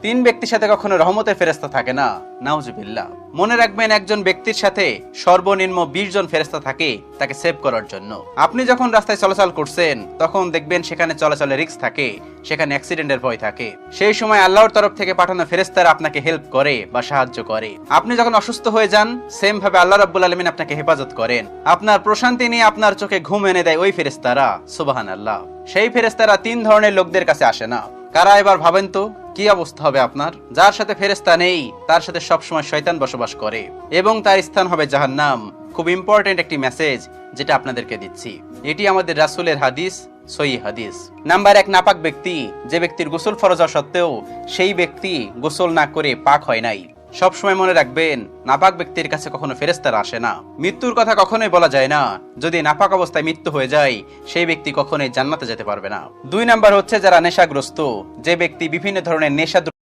তিন ব্যক্তির সাথে কখনো রহমতের ফেরেশতা থাকে না, নাউজুবিল্লাহ। মনে রাখবেন, একজন ব্যক্তির সাথে সর্বনিম্ন 20 জন ফেরেশতা থাকে তাকে সেভ করার জন্য। আপনি যখন রাস্তায় চলাচল করছেন তখন দেখবেন সেখানে চলাচলের রিস্ক থাকে, সেখানে অ্যাক্সিডেন্টের ভয় থাকে। সেই সময় আল্লাহর তরফ থেকে পাঠানো ফেরেশতারা আপনাকে হেল্প করে বা সাহায্য করে। আপনি যখন অসুস্থ হয়ে যান, সেম ভাবে আল্লাহ রাব্বুল আলামিন আপনাকে হেফাজত করেন। আপনার প্রশান্তি নিয়ে আপনার চোখে ঘুম এনে দেয় ওই ফেরেশতারা, সুবহানাল্লাহ। সেই ফেরেশতারা 3 ধরনের লোকদের কাছে আসে না। কারা এবার ভাবেন তো কি অবস্থা হবে আপনার? যার সাথে ফেরেশতা নেই তার সাথে সবসময় শয়তান বসবাস করে এবং তার স্থান হবে জাহান্নাম। খুব ইম্পর্টেন্ট একটি মেসেজ যেটা আপনাদেরকে দিচ্ছি, এটি আমাদের রাসূলের হাদিস, সহিহ হাদিস। নাম্বার 1, নাপাক ব্যক্তি। যে ব্যক্তির গোসল ফরজ হওয়া সত্ত্বেও সেই ব্যক্তি গোসল না করে পাক হয় নাই। সবসময় মনে রাখবেন, নাপাক ব্যক্তির কাছে কখনো ফেরেশতারা আসে না। মৃত্যুর কথা কখনোই বলা যায় না। যদি নাপাক অবস্থায় মৃত্যু হয়ে যায় সেই ব্যক্তি কখনোই জান্নাতে যেতে পারবে না। 2 নাম্বার হচ্ছে যারা নেশাগ্রস্ত। যে ব্যক্তি বিভিন্ন ধরনের নেশা